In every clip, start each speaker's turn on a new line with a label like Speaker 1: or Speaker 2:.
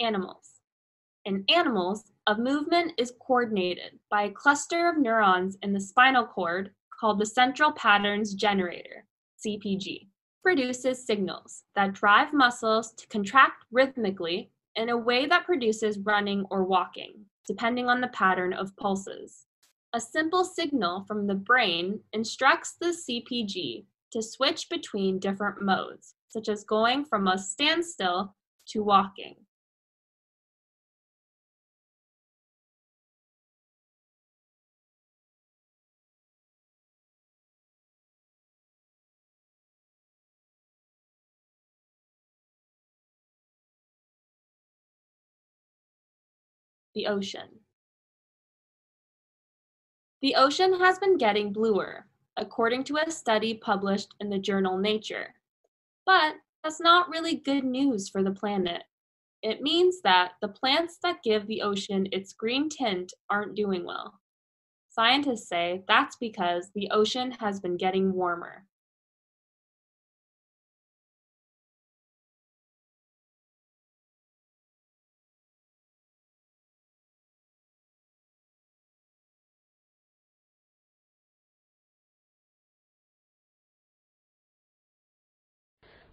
Speaker 1: Animals. In animals, a movement is coordinated by a cluster of neurons in the spinal cord called the central patterns generator, CPG. Produces signals that drive muscles to contract rhythmically in a way that produces running or walking, depending on the pattern of pulses. A simple signal from the brain instructs the CPG to switch between different modes, such as going from a standstill to walking. The ocean. The ocean has been getting bluer, according to a study published in the journal Nature. But that's not really good news for the planet. It means that the plants that give the ocean its green tint aren't doing well. Scientists say that's because the ocean has been getting warmer.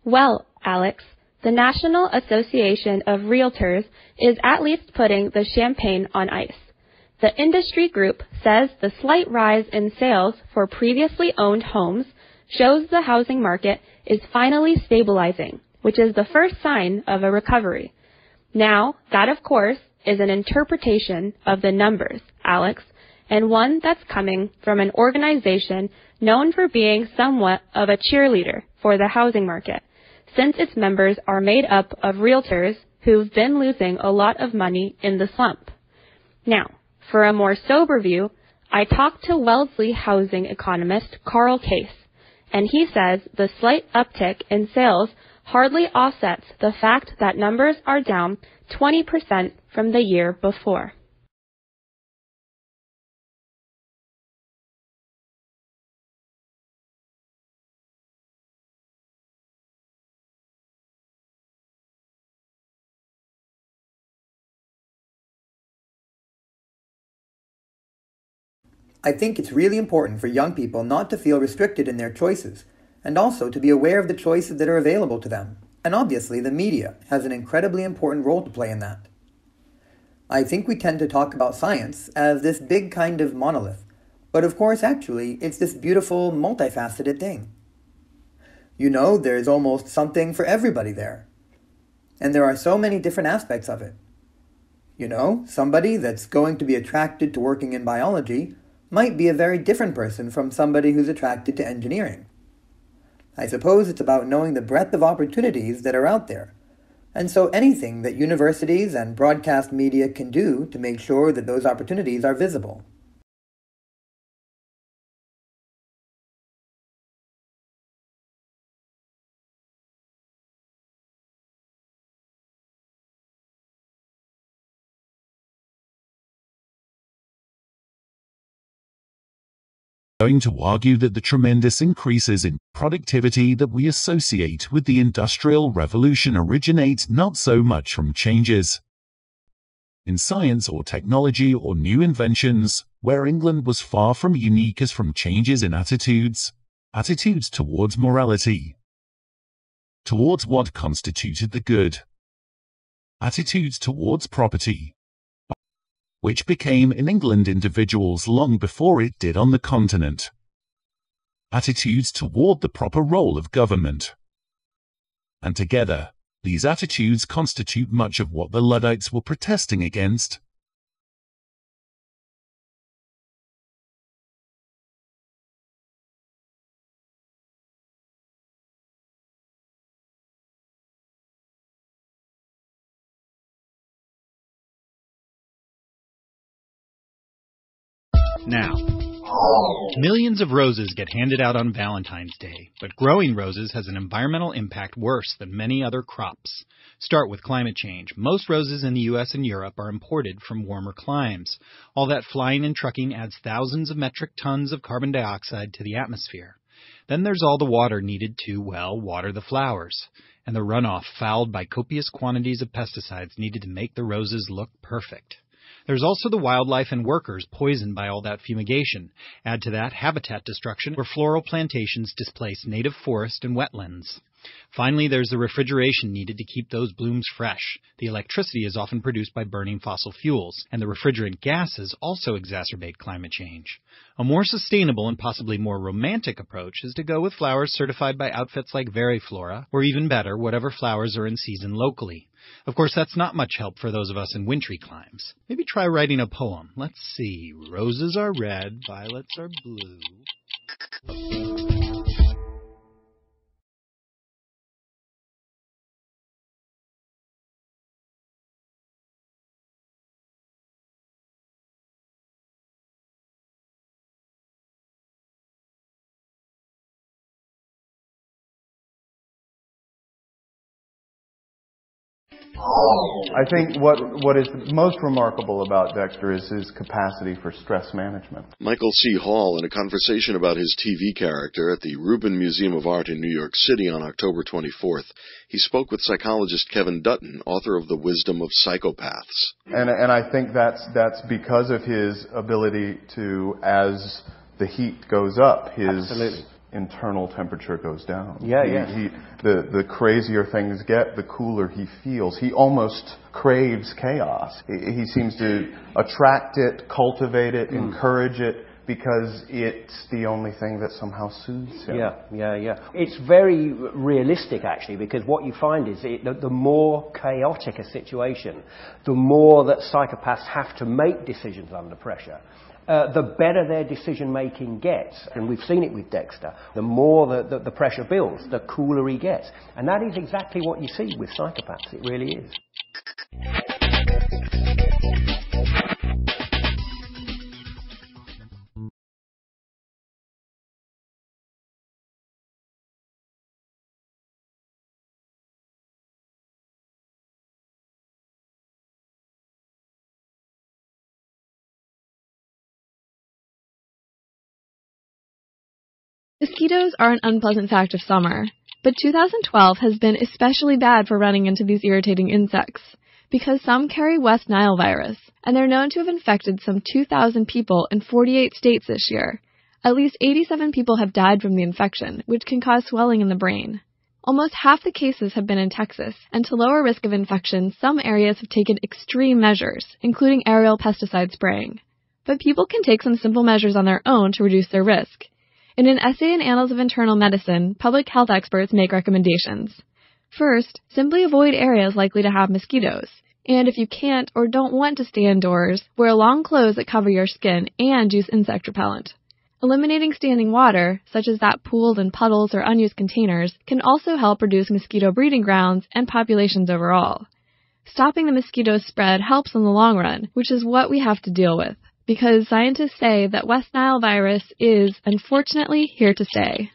Speaker 2: Well, Alex, the National Association of Realtors is at least putting the champagne on ice. The industry group says the slight rise in sales for previously owned homes shows the housing market is finally stabilizing, which is the first sign of a recovery. Now, that of course is an interpretation of the numbers, Alex, and one that's coming from an organization known for being somewhat of a cheerleader for the housing market, since its members are made up of realtors who've been losing a lot of money in the slump. Now, for a more sober view, I talked to Wellesley housing economist Carl Case, and he says the slight uptick in sales hardly offsets the fact that numbers are down 20% from the year before.
Speaker 3: I think it's really important for young people not to feel restricted in their choices, and also to be aware of the choices that are available to them. And obviously, the media has an incredibly important role to play in that. I think we tend to talk about science as this big kind of monolith, but of course, actually, it's this beautiful, multifaceted thing. You know, there's almost something for everybody there. And there are so many different aspects of it. You know, somebody that's going to be attracted to working in biology might be a very different person from somebody who's attracted to engineering. I suppose it's about knowing the breadth of opportunities that are out there, and so anything that universities and broadcast media can do to make sure that those opportunities are visible.
Speaker 4: Going to argue that the tremendous increases in productivity that we associate with the Industrial Revolution originate not so much from changes in science or technology or new inventions, where England was far from unique, as from changes in attitudes towards morality, towards what constituted the good, attitudes towards property, which became in England individuals long before it did on the continent. Attitudes toward the proper role of government. And together, these attitudes constitute much of what the Luddites were protesting against.
Speaker 5: Now, millions of roses get handed out on Valentine's Day, but growing roses has an environmental impact worse than many other crops. Start with climate change. Most roses in the U.S. and Europe are imported from warmer climes. All that flying and trucking adds thousands of metric tons of carbon dioxide to the atmosphere. Then there's all the water needed to, well, water the flowers, and the runoff fouled by copious quantities of pesticides needed to make the roses look perfect. There's also the wildlife and workers poisoned by all that fumigation. Add to that habitat destruction where floral plantations displace native forest and wetlands. Finally, there's the refrigeration needed to keep those blooms fresh. The electricity is often produced by burning fossil fuels, and the refrigerant gases also exacerbate climate change. A more sustainable and possibly more romantic approach is to go with flowers certified by outfits like Veriflora, or even better, whatever flowers are in season locally. Of course, that's not much help for those of us in wintry climes. Maybe try writing a poem. Let's see. Roses are red, violets are blue.
Speaker 6: I think what is most remarkable about Dexter is his capacity for stress management.
Speaker 7: Michael C. Hall, in a conversation about his TV character at the Rubin Museum of Art in New York City on October 24th, he spoke with psychologist Kevin Dutton, author of The Wisdom of Psychopaths.
Speaker 6: And I think that's because of his ability to, as the heat goes up, his
Speaker 8: Absolutely.
Speaker 6: internal temperature goes down.
Speaker 8: Yeah.
Speaker 6: The crazier things get, the cooler he feels. He almost craves chaos. He seems to attract it, cultivate it, encourage it, because it's the only thing that somehow soothes him.
Speaker 8: Yeah. It's very realistic, actually, because what you find is the more chaotic a situation, the more that psychopaths have to make decisions under pressure. The better their decision-making gets. And we've seen it with Dexter. The more the pressure builds, the cooler he gets. And that is exactly what you see with psychopaths. It really is.
Speaker 9: Mosquitoes are an unpleasant fact of summer, but 2012 has been especially bad for running into these irritating insects, because some carry West Nile virus, and they're known to have infected some 2,000 people in 48 states this year. At least 87 people have died from the infection, which can cause swelling in the brain. Almost half the cases have been in Texas, and to lower risk of infection, some areas have taken extreme measures, including aerial pesticide spraying. But people can take some simple measures on their own to reduce their risk. In an essay in Annals of Internal Medicine, public health experts make recommendations. First, simply avoid areas likely to have mosquitoes. And if you can't or don't want to stay indoors, wear long clothes that cover your skin and use insect repellent. Eliminating standing water, such as that pooled in puddles or unused containers, can also help reduce mosquito breeding grounds and populations overall. Stopping the mosquito spread helps in the long run, which is what we have to deal with, because scientists say that West Nile virus is, unfortunately, here to stay.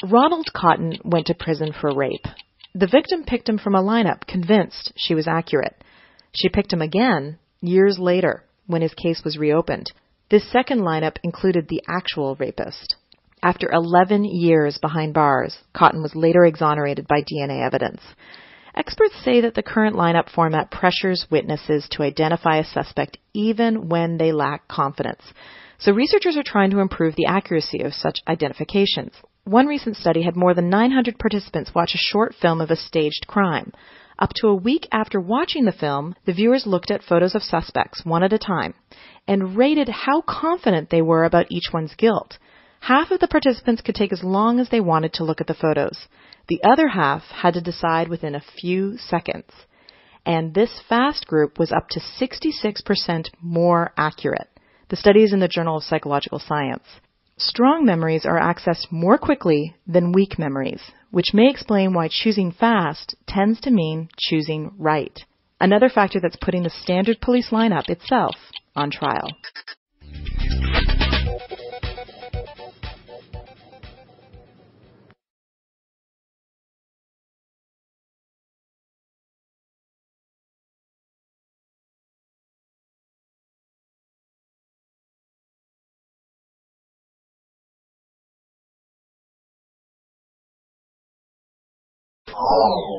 Speaker 10: Ronald Cotton went to prison for rape. The victim picked him from a lineup, convinced she was accurate. She picked him again years later, when his case was reopened. This second lineup included the actual rapist. After 11 years behind bars, Cotton was later exonerated by DNA evidence. Experts say that the current lineup format pressures witnesses to identify a suspect even when they lack confidence. So researchers are trying to improve the accuracy of such identifications. One recent study had more than 900 participants watch a short film of a staged crime. Up to a week after watching the film, the viewers looked at photos of suspects, one at a time, and rated how confident they were about each one's guilt. Half of the participants could take as long as they wanted to look at the photos. The other half had to decide within a few seconds. And this fast group was up to 66% more accurate. The study is in the Journal of Psychological Science. Strong memories are accessed more quickly than weak memories, which may explain why choosing fast tends to mean choosing right. Another factor that's putting the standard police lineup itself on trial.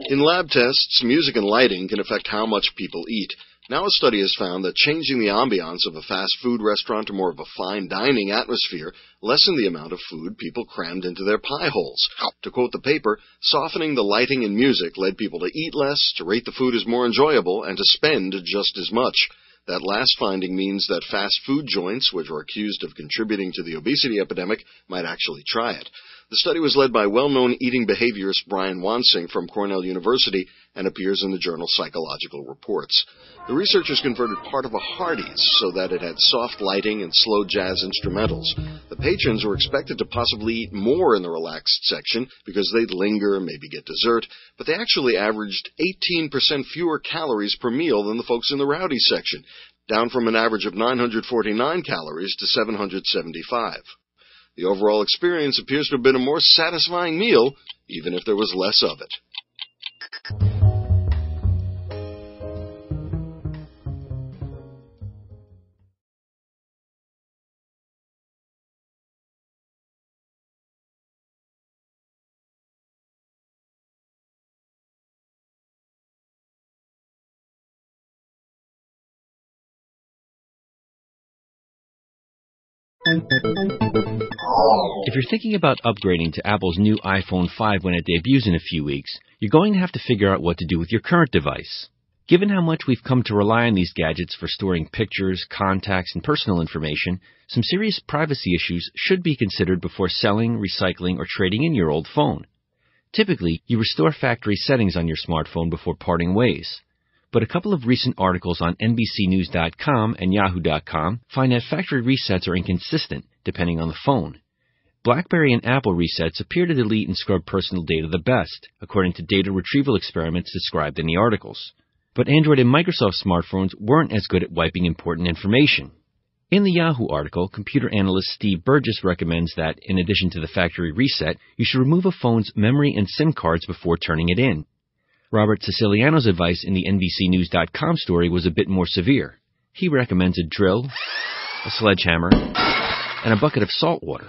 Speaker 7: In lab tests, music and lighting can affect how much people eat. Now a study has found that changing the ambiance of a fast food restaurant to more of a fine dining atmosphere lessened the amount of food people crammed into their pie holes. To quote the paper, softening the lighting and music led people to eat less, to rate the food as more enjoyable, and to spend just as much. That last finding means that fast food joints, which are accused of contributing to the obesity epidemic, might actually try it. The study was led by well-known eating behaviorist Brian Wansing from Cornell University and appears in the journal Psychological Reports. The researchers converted part of a Hardee's so that it had soft lighting and slow jazz instrumentals. The patrons were expected to possibly eat more in the relaxed section because they'd linger, maybe get dessert, but they actually averaged 18% fewer calories per meal than the folks in the rowdy section, down from an average of 949 calories to 775. The overall experience appears to have been a more satisfying meal, even if there was less of it.
Speaker 11: If you're thinking about upgrading to Apple's new iPhone 5 when it debuts in a few weeks, you're going to have to figure out what to do with your current device. Given how much we've come to rely on these gadgets for storing pictures, contacts, and personal information, some serious privacy issues should be considered before selling, recycling, or trading in your old phone. Typically, you restore factory settings on your smartphone before parting ways. But a couple of recent articles on NBCnews.com and Yahoo.com find that factory resets are inconsistent depending on the phone. BlackBerry and Apple resets appear to delete and scrub personal data the best, according to data retrieval experiments described in the articles. But Android and Microsoft smartphones weren't as good at wiping important information. In the Yahoo article, computer analyst Steve Burgess recommends that, in addition to the factory reset, you should remove a phone's memory and SIM cards before turning it in. Robert Siciliano's advice in the NBCnews.com story was a bit more severe. He recommends a drill, a sledgehammer, and a bucket of salt water.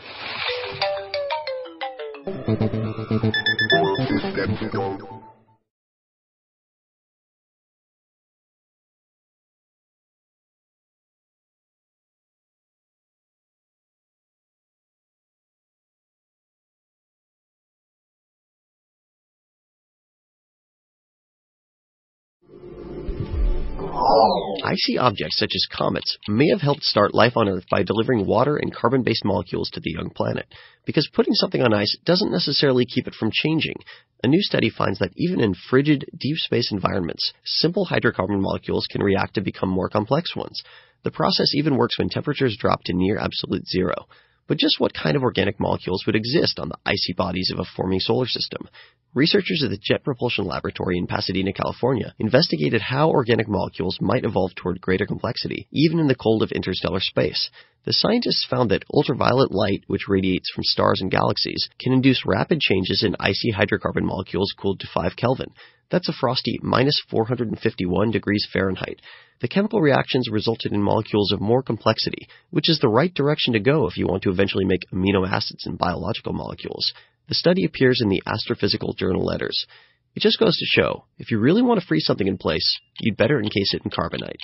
Speaker 12: Icy objects such as comets may have helped start life on Earth by delivering water and carbon-based molecules to the young planet, because putting something on ice doesn't necessarily keep it from changing. A new study finds that even in frigid, deep space environments, simple hydrocarbon molecules can react to become more complex ones. The process even works when temperatures drop to near absolute zero. But just what kind of organic molecules would exist on the icy bodies of a forming solar system? Researchers at the Jet Propulsion Laboratory in Pasadena, California, investigated how organic molecules might evolve toward greater complexity, even in the cold of interstellar space. The scientists found that ultraviolet light, which radiates from stars and galaxies, can induce rapid changes in icy hydrocarbon molecules cooled to 5 Kelvin. That's a frosty minus 451 degrees Fahrenheit. The chemical reactions resulted in molecules of more complexity, which is the right direction to go if you want to eventually make amino acids and biological molecules. The study appears in the Astrophysical Journal Letters. It just goes to show, if you really want to freeze something in place, you'd better encase it in carbonite.